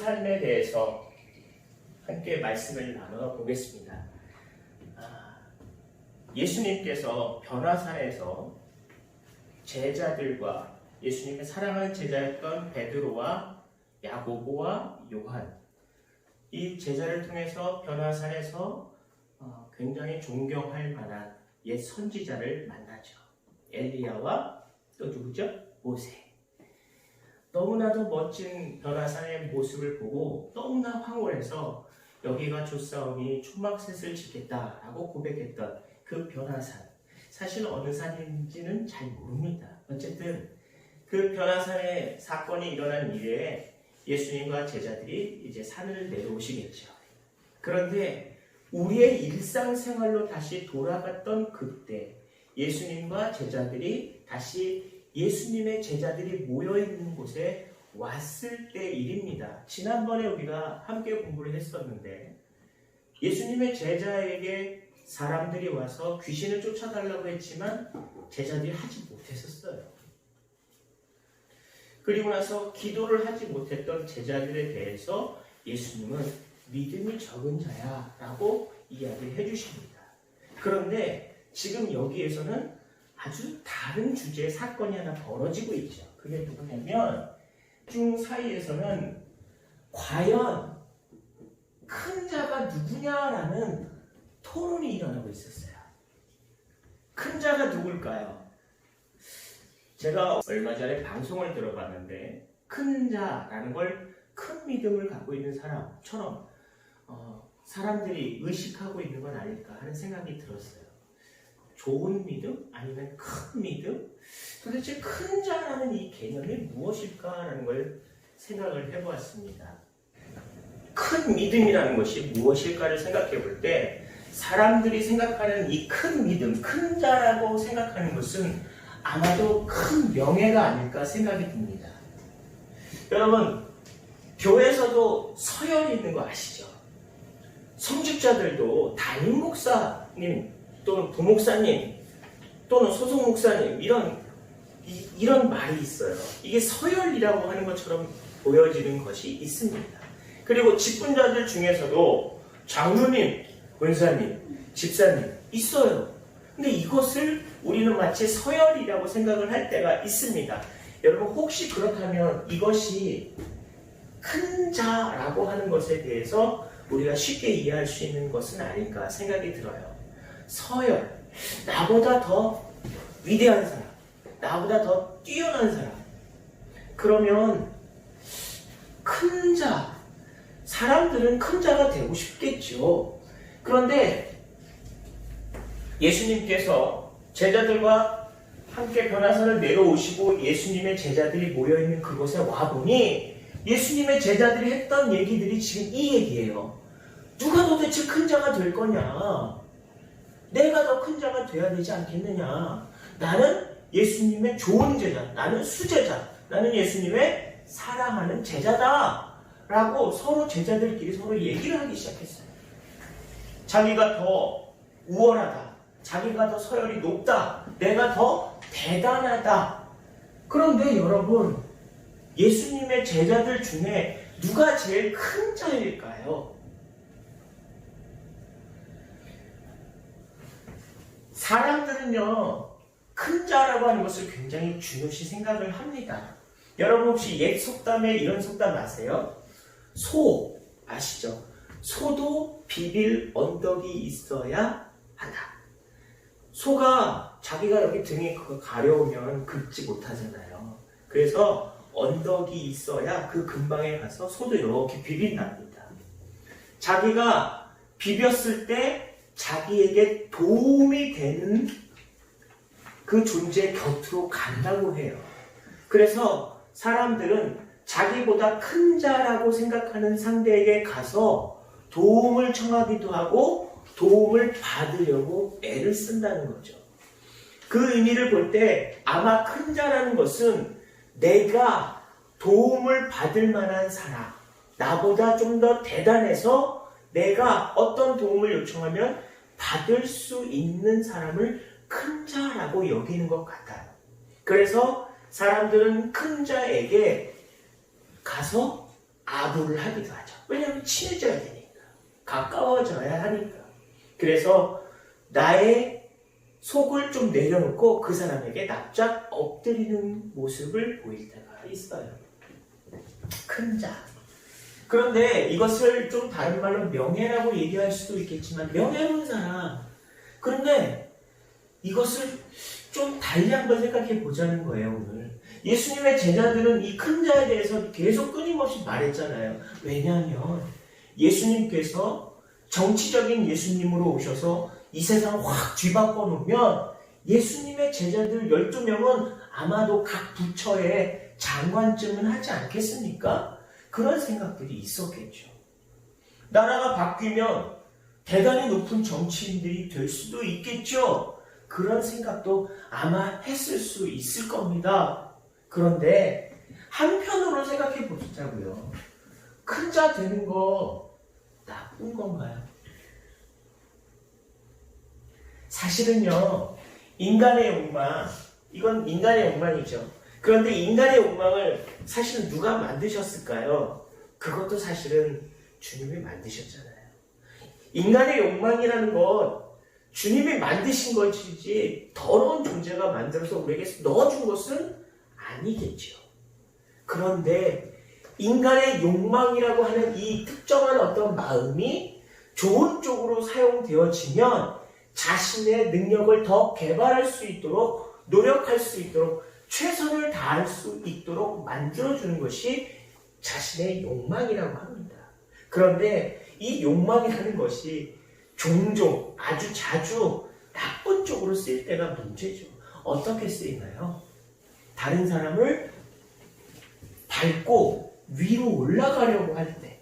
삶에 대해서 함께 말씀을 나눠보겠습니다. 예수님께서 변화산에서 제자들과 예수님의 사랑하는 제자였던 베드로와 야고보와 요한, 이 제자를 통해서 변화산에서 굉장히 존경할 만한 옛 선지자를 만나죠. 엘리야와 또 누구죠? 모세. 너무나도 멋진 변화산의 모습을 보고 너무나 황홀해서 여기가 좋사오니 초막셋을 짓겠다라고 고백했던 그 변화산. 사실 어느 산인지는 잘 모릅니다. 어쨌든 그 변화산의 사건이 일어난 이후에 예수님과 제자들이 이제 산을 내려오시겠죠. 그런데 우리의 일상생활로 다시 돌아갔던 그때 예수님과 제자들이 다시 예수님의 제자들이 모여있는 곳에 왔을 때 일입니다. 지난번에 우리가 함께 공부를 했었는데 예수님의 제자에게 사람들이 와서 귀신을 쫓아달라고 했지만 제자들이 하지 못했었어요. 그리고 나서 기도를 하지 못했던 제자들에 대해서 예수님은 믿음이 적은 자야 라고 이야기를 해주십니다. 그런데 지금 여기에서는 아주 다른 주제의 사건이 하나 벌어지고 있죠. 그게 누구냐면 중 사이에서는 과연 큰 자가 누구냐라는 토론이 일어나고 있었어요. 큰 자가 누굴까요? 제가 얼마 전에 방송을 들어봤는데 큰 자라는 걸 큰 믿음을 갖고 있는 사람처럼 사람들이 의식하고 있는 건 아닐까 하는 생각이 들었어요. 좋은 믿음? 아니면 큰 믿음? 도대체 큰 자라는 이 개념이 무엇일까라는 걸 생각을 해보았습니다. 큰 믿음이라는 것이 무엇일까를 생각해 볼 때 사람들이 생각하는 이 큰 믿음, 큰 자라고 생각하는 것은 아마도 큰 명예가 아닐까 생각이 듭니다. 여러분, 교회에서도 서열이 있는 거 아시죠? 성직자들도 담임 목사님 또는 부목사님 또는 소속 목사님 이런 말이 있어요. 이게 서열이라고 하는 것처럼 보여지는 것이 있습니다. 그리고 직분자들 중에서도 장로님, 권사님, 집사님 있어요. 근데 이것을 우리는 마치 서열이라고 생각을 할 때가 있습니다. 여러분, 혹시 그렇다면 이것이 큰 자라고 하는 것에 대해서 우리가 쉽게 이해할 수 있는 것은 아닐까 생각이 들어요. 서열, 나보다 더 위대한 사람, 나보다 더 뛰어난 사람. 그러면 큰 자, 사람들은 큰 자가 되고 싶겠죠. 그런데 예수님께서 제자들과 함께 변화산을 내려오시고 예수님의 제자들이 모여있는 그곳에 와보니 예수님의 제자들이 했던 얘기들이 지금 이 얘기예요. 누가 도대체 큰 자가 될 거냐? 내가 더 큰 자가 돼야 되지 않겠느냐? 나는 예수님의 좋은 제자, 나는 수제자, 나는 예수님의 사랑하는 제자다 라고 서로 제자들끼리 서로 얘기를 하기 시작했어요. 자기가 더 우월하다, 자기가 더 서열이 높다, 내가 더 대단하다. 그런데 여러분, 예수님의 제자들 중에 누가 제일 큰 자일까요? 사람들은요, 큰 자라고 하는 것을 굉장히 중요시 생각을 합니다. 여러분 혹시 옛 속담에 이런 속담 아세요? 소 아시죠? 소도 비빌 언덕이 있어야 한다. 소가 자기가 여기 등이 가려우면 긁지 못하잖아요. 그래서 언덕이 있어야 그 근방에 가서 소도 이렇게 비빈답니다. 자기가 비볐을 때 자기에게 도움이 되는 그 존재 곁으로 간다고 해요. 그래서 사람들은 자기보다 큰 자라고 생각하는 상대에게 가서 도움을 청하기도 하고 도움을 받으려고 애를 쓴다는 거죠. 그 의미를 볼 때 아마 큰 자라는 것은 내가 도움을 받을 만한 사람, 나보다 좀 더 대단해서 내가 어떤 도움을 요청하면 받을 수 있는 사람을 큰 자라고 여기는 것 같아요. 그래서 사람들은 큰 자에게 가서 아부를 하기도 하죠. 왜냐하면 친해져야 되니까. 가까워져야 하니까. 그래서 나의 속을 좀 내려놓고 그 사람에게 납작 엎드리는 모습을 보일 때가 있어요. 큰 자. 그런데 이것을 좀 다른 말로 명예라고 얘기할 수도 있겠지만 명예로운 사람. 그런데 이것을 좀 달리 한번 생각해 보자는 거예요, 오늘. 예수님의 제자들은 이 큰 자에 대해서 계속 끊임없이 말했잖아요. 왜냐하면 예수님께서 정치적인 예수님으로 오셔서 이 세상을 확 뒤바꿔 놓으면 예수님의 제자들 12명은 아마도 각 부처의 장관쯤은 하지 않겠습니까? 그런 생각들이 있었겠죠. 나라가 바뀌면 대단히 높은 정치인들이 될 수도 있겠죠. 그런 생각도 아마 했을 수 있을 겁니다. 그런데 한편으로 생각해 보자고요. 큰 자 되는 거 나쁜 건가요? 사실은요, 인간의 욕망, 이건 인간의 욕망이죠. 그런데 인간의 욕망을 사실은 누가 만드셨을까요? 그것도 사실은 주님이 만드셨잖아요. 인간의 욕망이라는 것, 주님이 만드신 것이지 더러운 존재가 만들어서 우리에게 넣어준 것은 아니겠죠. 그런데 인간의 욕망이라고 하는 이 특정한 어떤 마음이 좋은 쪽으로 사용되어지면 자신의 능력을 더 개발할 수 있도록, 노력할 수 있도록, 최선을 다할 수 있도록 만들어주는 것이 자신의 욕망이라고 합니다. 그런데 이 욕망이라는 것이 종종, 아주 자주 나쁜 쪽으로 쓰일 때가 문제죠. 어떻게 쓰이나요? 다른 사람을 밟고 위로 올라가려고 할 때,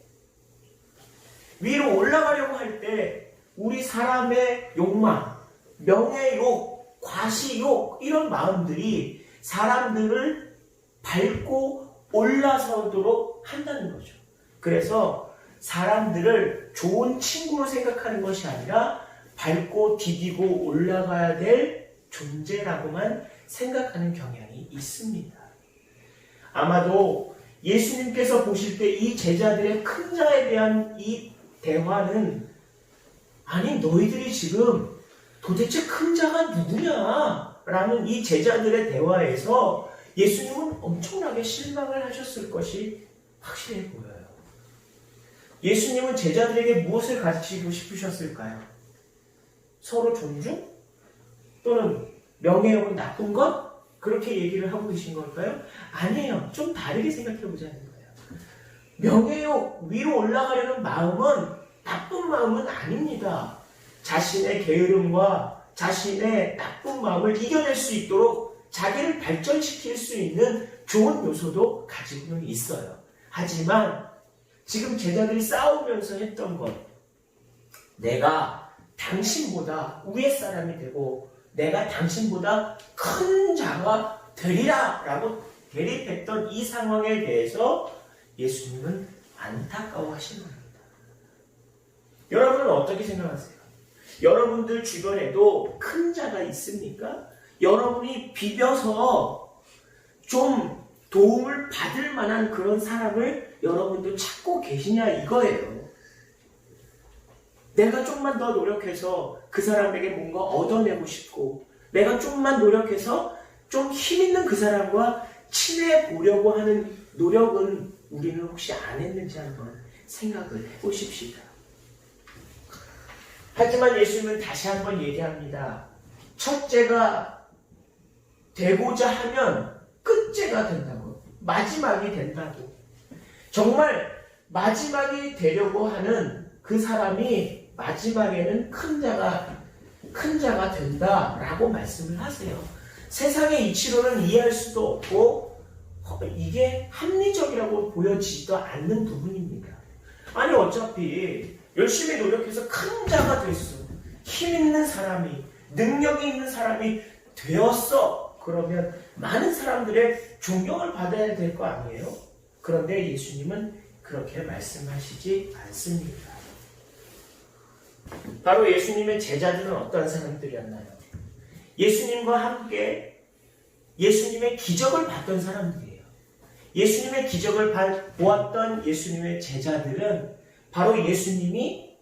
우리 사람의 욕망, 명예욕, 과시욕, 이런 마음들이 사람들을 밟고 올라서도록 한다는 거죠. 그래서 사람들을 좋은 친구로 생각하는 것이 아니라 밟고 디디고 올라가야 될 존재라고만 생각하는 경향이 있습니다. 아마도 예수님께서 보실 때 이 제자들의 큰 자에 대한 이 대화는, 아니 너희들이 지금 도대체 큰 자가 누구냐? 라는 이 제자들의 대화에서 예수님은 엄청나게 실망을 하셨을 것이 확실해 보여요. 예수님은 제자들에게 무엇을 가르치고 싶으셨을까요? 서로 존중? 또는 명예욕은 나쁜 것? 그렇게 얘기를 하고 계신 걸까요? 아니에요. 좀 다르게 생각해 보자는 거예요. 명예욕, 위로 올라가려는 마음은 나쁜 마음은 아닙니다. 자신의 게으름과 자신의 나쁜 마음을 이겨낼 수 있도록 자기를 발전시킬 수 있는 좋은 요소도 가지고는 있어요. 하지만 지금 제자들이 싸우면서 했던 것, 내가 당신보다 위에 사람이 되고 내가 당신보다 큰 자가 되리라 라고 대립했던 이 상황에 대해서 예수님은 안타까워하신 겁니다. 여러분은 어떻게 생각하세요? 여러분들 주변에도 큰 자가 있습니까? 여러분이 비벼서 좀 도움을 받을 만한 그런 사람을 여러분도 찾고 계시냐 이거예요. 내가 좀만 더 노력해서 그 사람에게 뭔가 얻어내고 싶고, 내가 좀만 노력해서 좀 힘있는 그 사람과 친해 보려고 하는 노력은 우리는 혹시 안 했는지 한번 생각을 해보십시다. 하지만 예수님은 다시 한번 얘기합니다. 첫째가 되고자 하면 끝째가 된다고. 마지막이 된다고. 정말 마지막이 되려고 하는 그 사람이 마지막에는 큰 자가 된다라고 말씀을 하세요. 세상의 이치로는 이해할 수도 없고 이게 합리적이라고 보여지지도 않는 부분입니다. 아니 어차피 열심히 노력해서 큰 자가 됐어. 힘 있는 사람이, 능력이 있는 사람이 되었어. 그러면 많은 사람들의 존경을 받아야 될 거 아니에요? 그런데 예수님은 그렇게 말씀하시지 않습니다. 바로 예수님의 제자들은 어떤 사람들이었나요? 예수님과 함께 예수님의 기적을 봤던 사람들이에요. 예수님의 기적을 보았던 예수님의 제자들은 바로 예수님이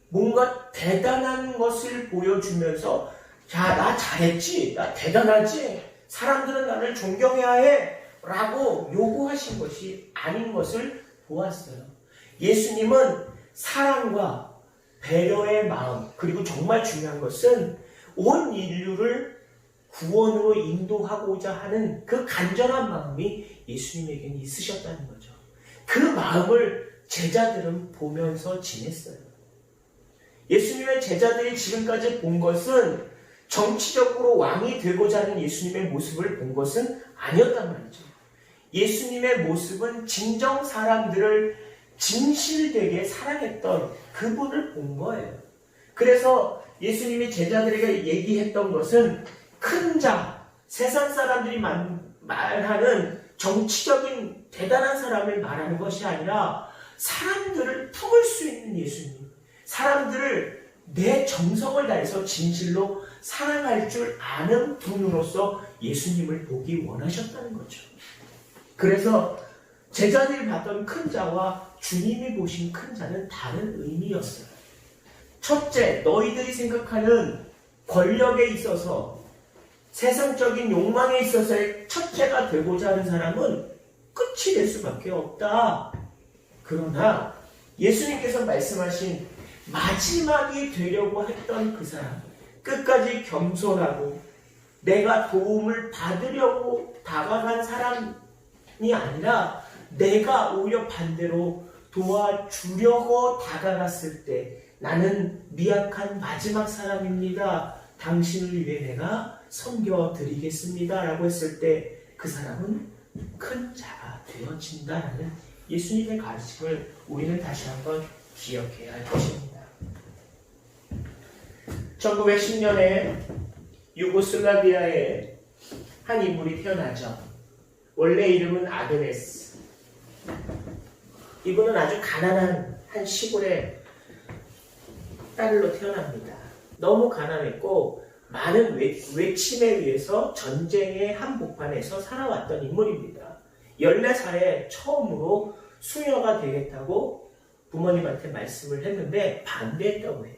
뭔가 대단한 것을 보여주면서 야, 나 잘했지? 나 대단하지? 사람들은 나를 존경해야 해 라고 요구하신 것이 아닌 것을 보았어요. 예수님은 사랑과 배려의 마음, 그리고 정말 중요한 것은 온 인류를 구원으로 인도하고자 하는 그 간절한 마음이 예수님에게는 있으셨다는 거죠. 그 마음을 제자들은 보면서 지냈어요. 예수님의 제자들이 지금까지 본 것은 정치적으로 왕이 되고자 하는 예수님의 모습을 본 것은 아니었단 말이죠. 예수님의 모습은 진정 사람들을 진실되게 사랑했던 그분을 본 거예요. 그래서 예수님이 제자들에게 얘기했던 것은 큰 자, 세상 사람들이 말하는 정치적인 대단한 사람을 말하는 것이 아니라 사람들을 품을 수 있는 예수님, 사람들을 내 정성을 다해서 진실로 사랑할 줄 아는 분으로서 예수님을 보기 원하셨다는 거죠. 그래서 제자들이 봤던 큰 자와 주님이 보신 큰 자는 다른 의미였어요. 첫째, 너희들이 생각하는 권력에 있어서 세상적인 욕망에 있어서의 첫째가 되고자 하는 사람은 끝이 될 수밖에 없다. 그러나 예수님께서 말씀하신 마지막이 되려고 했던 그 사람, 끝까지 겸손하고 내가 도움을 받으려고 다가간 사람이 아니라 내가 오히려 반대로 도와주려고 다가갔을 때 나는 미약한 마지막 사람입니다. 당신을 위해 내가 섬겨드리겠습니다. 라고 했을 때 그 사람은 큰 자가 되어진다라는 예수님의 가르침을 우리는 다시 한번 기억해야 할 것입니다. 1910년에 유고슬라비아에 한 인물이 태어나죠. 원래 이름은 아그네스. 이분은 아주 가난한 한 시골의 딸로 태어납니다. 너무 가난했고 많은 외침에 의해서 전쟁의 한복판에서 살아왔던 인물입니다. 14살에 처음으로 수녀가 되겠다고 부모님한테 말씀을 했는데 반대했다고 해요.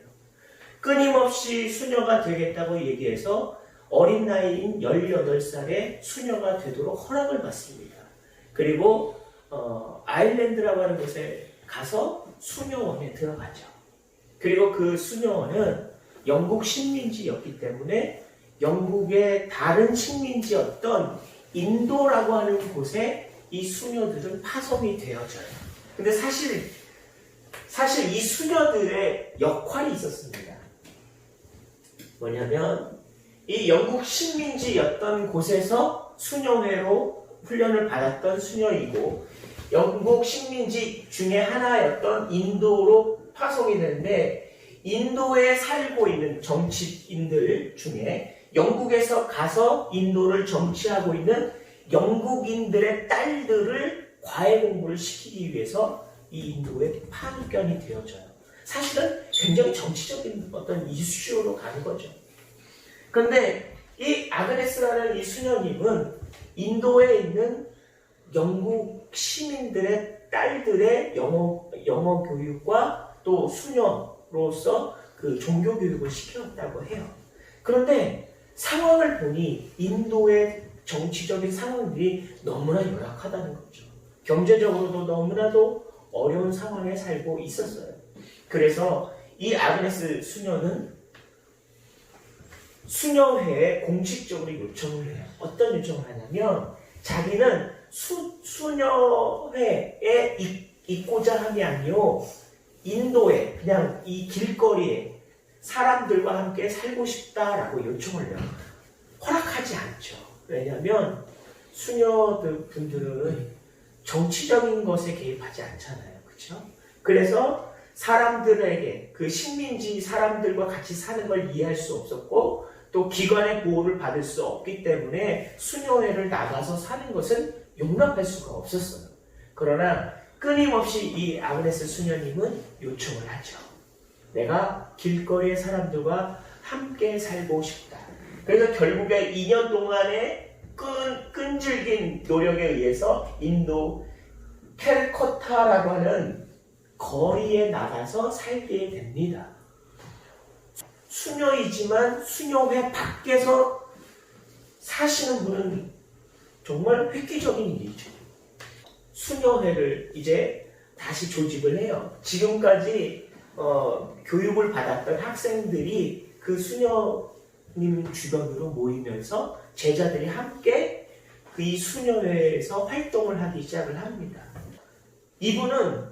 끊임없이 수녀가 되겠다고 얘기해서 어린 나이인 18살에 수녀가 되도록 허락을 받습니다. 그리고 아일랜드라고 하는 곳에 가서 수녀원에 들어가죠. 그리고 그 수녀원은 영국 식민지였기 때문에 영국의 다른 식민지였던 인도라고 하는 곳에 이 수녀들은 파송이 되어져요. 근데 사실 이 수녀들의 역할이 있었습니다. 뭐냐면 이 영국 식민지였던 곳에서 수녀회로 훈련을 받았던 수녀이고 영국 식민지 중에 하나였던 인도로 파송이 되는데 인도에 살고 있는 정치인들 중에 영국에서 가서 인도를 정치하고 있는 영국인들의 딸들을 과외 공부를 시키기 위해서 이 인도에 파견이 되어져요. 사실은 굉장히 정치적인 어떤 이슈로 가는 거죠. 그런데 이 아그네스라는 이 수녀님은 인도에 있는 영국 시민들의 딸들의 영어 교육과 또 수녀로서 그 종교 교육을 시켰다고 해요. 그런데 상황을 보니 인도의 정치적인 상황들이 너무나 열악하다는 거죠. 경제적으로도 너무나도 어려운 상황에 살고 있었어요. 그래서 이 아그네스 수녀는 수녀회에 공식적으로 요청을 해요. 어떤 요청을 하냐면 자기는 수녀회에 있고자 함이 아니요 인도에 그냥 이 길거리에 사람들과 함께 살고 싶다라고 요청을 해요. 허락하지 않죠. 왜냐하면 수녀분들은 정치적인 것에 개입하지 않잖아요. 그렇죠? 그래서 사람들에게 그 식민지 사람들과 같이 사는 걸 이해할 수 없었고 또 기관의 보호를 받을 수 없기 때문에 수녀회를 나가서 사는 것은 용납할 수가 없었어요. 그러나 끊임없이 이 아그네스 수녀님은 요청을 하죠. 내가 길거리의 사람들과 함께 살고 싶다. 그래서 결국에 2년 동안의 끈질긴 노력에 의해서 인도 캘커타라고 하는 거리에 나가서 살게 됩니다. 수녀이지만 수녀회 밖에서 사시는 분은 정말 획기적인 일이죠. 수녀회를 이제 다시 조직을 해요. 지금까지 교육을 받았던 학생들이 그 수녀님 주변으로 모이면서 제자들이 함께 이 수녀회에서 활동을 하기 시작을 합니다. 이분은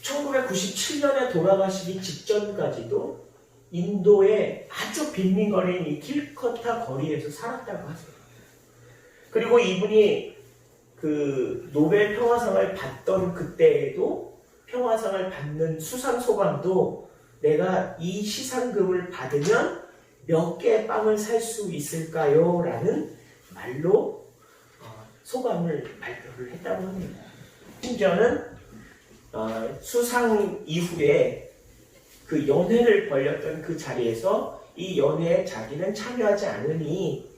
1997년에 돌아가시기 직전까지도 인도의 아주 빈민거리인 이 킬커타 거리에서 살았다고 하세요. 그리고 이분이 그 노벨 평화상을 받던 그때에도 평화상을 받는 수상 소감도 내가 이 시상금을 받으면 몇 개의 빵을 살 수 있을까요? 라는 말로 소감을 발표를 했다고 합니다. 심지어는 수상 이후에 그 연회를 벌였던 그 자리에서 이 연회에 자기는 참여하지 않으니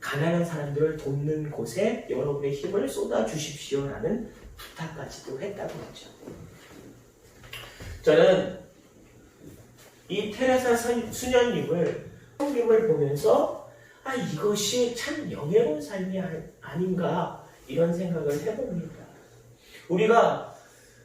가난한 사람들을 돕는 곳에 여러분의 힘을 쏟아 주십시오라는 부탁까지도 했다고 하죠. 저는 이 테레사 수녀님을 성김을 보면서 이것이 참 영예로운 삶이 아닌가 이런 생각을 해봅니다. 우리가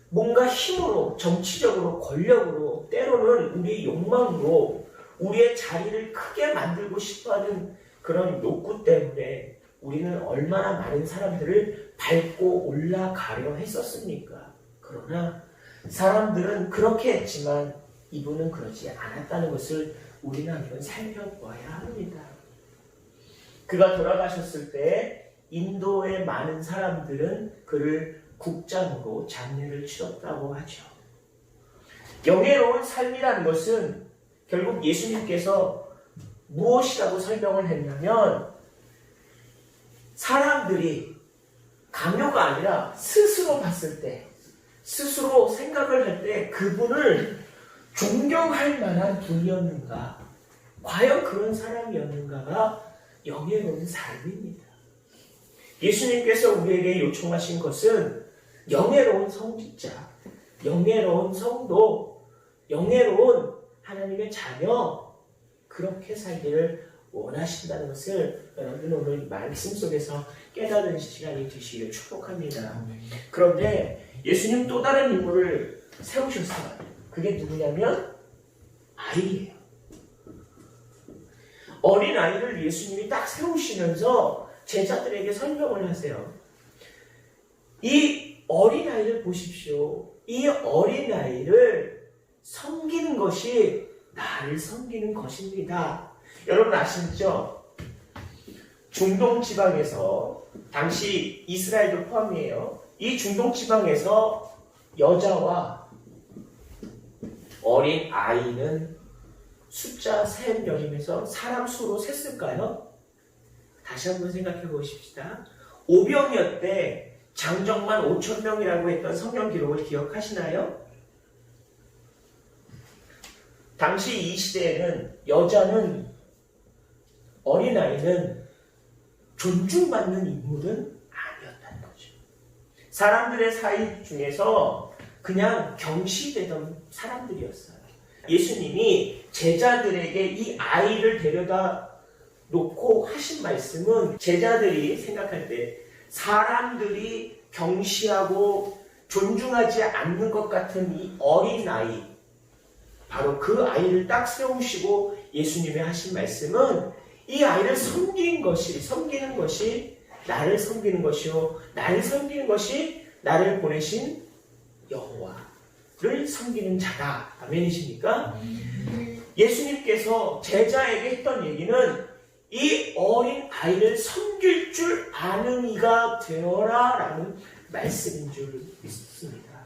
뭔가 힘으로, 정치적으로, 권력으로, 때로는 우리의 욕망으로 우리의 자리를 크게 만들고 싶어하는 그런 욕구 때문에 우리는 얼마나 많은 사람들을 밟고 올라가려 했었습니까? 그러나 사람들은 그렇게 했지만 이분은 그러지 않았다는 것을 우리는 한번 살펴봐야 합니다. 그가 돌아가셨을 때 인도의 많은 사람들은 그를 국장으로 장례를 치렀다고 하죠. 영예로운 삶이라는 것은 결국 예수님께서 무엇이라고 설명을 했냐면 사람들이 강요가 아니라 스스로 봤을 때, 스스로 생각을 할 때 그분을 존경할 만한 분이었는가, 과연 그런 사람이었는가가 영예로운 삶입니다. 예수님께서 우리에게 요청하신 것은 영예로운 성직자, 영예로운 성도, 영예로운 하나님의 자녀, 그렇게 살기를 원하신다는 것을 여러분 오늘 말씀 속에서 깨달은 시간이 되시기를 축복합니다. 그런데 예수님 또 다른 인물을 세우셨어요. 그게 누구냐면 아이예요. 어린 아이를 예수님이 딱 세우시면서 제자들에게 설명을 하세요. 이 어린아이를 보십시오. 이 어린아이를 섬기는 것이 나를 섬기는 것입니다. 여러분 아시죠? 중동 지방에서, 당시 이스라엘도 포함이에요. 이 중동 지방에서 여자와 어린 아이는 숫자 3명이면서 사람 수로 셌을까요? 다시 한번 생각해 보십시다. 오병이었대 장정만 5,000명이라고 했던 성경 기록을 기억하시나요? 당시 이 시대에는 여자는, 어린아이는 존중받는 인물은 아니었다는 거죠. 사람들의 사이 중에서 그냥 경시되던 사람들이었어요. 예수님이 제자들에게 이 아이를 데려다 놓고 하신 말씀은 제자들이 생각할 때 사람들이 경시하고 존중하지 않는 것 같은 이 어린아이, 바로 그 아이를 딱 세우시고 예수님이 하신 말씀은 이 아이를 섬기는 것이 나를 섬기는 것이요, 나를 섬기는 것이 나를 보내신 여호와를 섬기는 자다. 아멘이십니까? 예수님께서 제자에게 했던 얘기는 이 어린 아이를 섬길 줄 아는 이가 되어라 라는 말씀인 줄 믿습니다.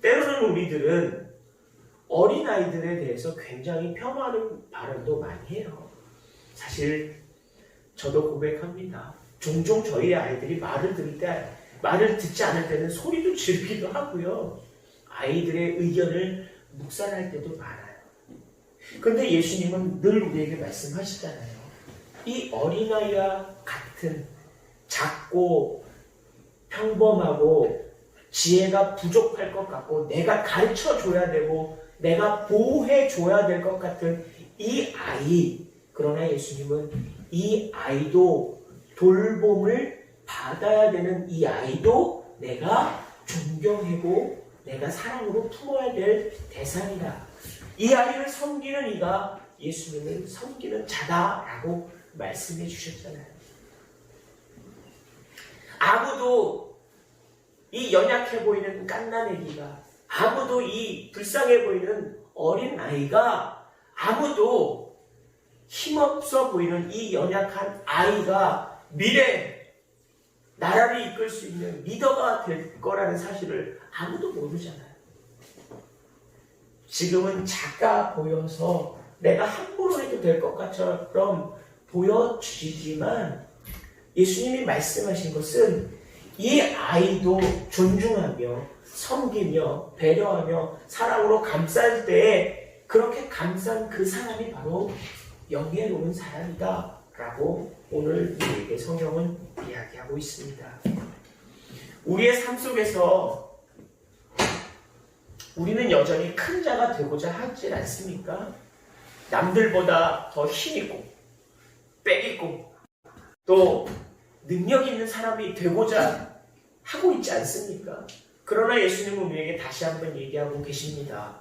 때로는 우리들은 어린 아이들에 대해서 굉장히 폄하하는 발언도 많이 해요. 사실 저도 고백합니다. 종종 저희 아이들이 말을 들을 때, 말을 듣지 않을 때는 소리도 지르기도 하고요. 아이들의 의견을 묵살할 때도 많아요. 그런데 예수님은 늘 우리에게 말씀하시잖아요. 이 어린아이와 같은 작고 평범하고 지혜가 부족할 것 같고 내가 가르쳐줘야 되고 내가 보호해줘야 될 것 같은 이 아이, 그러나 예수님은 이 아이도 돌봄을 받아야 되는 이 아이도 내가 존경하고 내가 사랑으로 품어야 될 대상이다. 이 아이를 섬기는 이가 예수님을 섬기는 자다라고 말씀해 주셨잖아요. 아무도 이 연약해 보이는 갓난아기가, 아무도 이 불쌍해 보이는 어린 아이가, 아무도 힘없어 보이는 이 연약한 아이가 미래 나라를 이끌 수 있는 리더가 될 거라는 사실을 아무도 모르잖아요. 지금은 작아 보여서 내가 함부로 해도 될 것 것처럼 보여지지만 예수님이 말씀하신 것은 이 아이도 존중하며 섬기며 배려하며 사랑으로 감쌀 때에 그렇게 감싼 그 사람이 바로 영예로운 사람이다 라고 오늘 우리에게 성경은 이야기하고 있습니다. 우리의 삶 속에서 우리는 여전히 큰 자가 되고자 하지 않습니까? 남들보다 더 힘있고 빽있고 또 능력 있는 사람이 되고자 하고 있지 않습니까? 그러나 예수님은 우리에게 다시 한번 얘기하고 계십니다.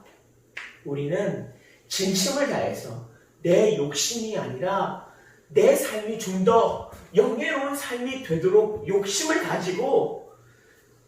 우리는 진심을 다해서 내 욕심이 아니라 내 삶이 좀 더 영예로운 삶이 되도록 욕심을 가지고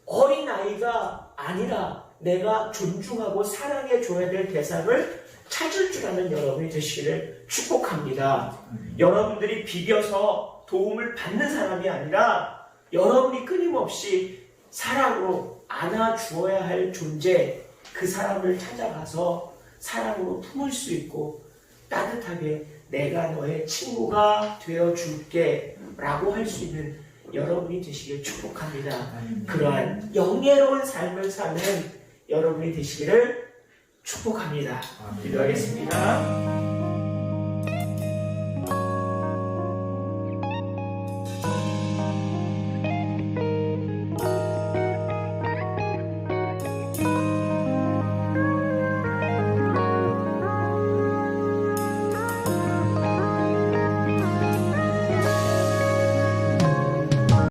어린아이가 아니라 내가 존중하고 사랑해줘야 될 대상을 찾을 줄 아는 여러분이 되시기를 축복합니다. 여러분들이 비벼서 도움을 받는 사람이 아니라 여러분이 끊임없이 사랑으로 안아주어야 할 존재, 그 사람을 찾아가서 사랑으로 품을 수 있고 따뜻하게 내가 너의 친구가 되어줄게 라고 할 수 있는 여러분이 되시길 축복합니다. 그러한 영예로운 삶을 사는 여러분이 되시기를 축복합니다. 기도하겠습니다.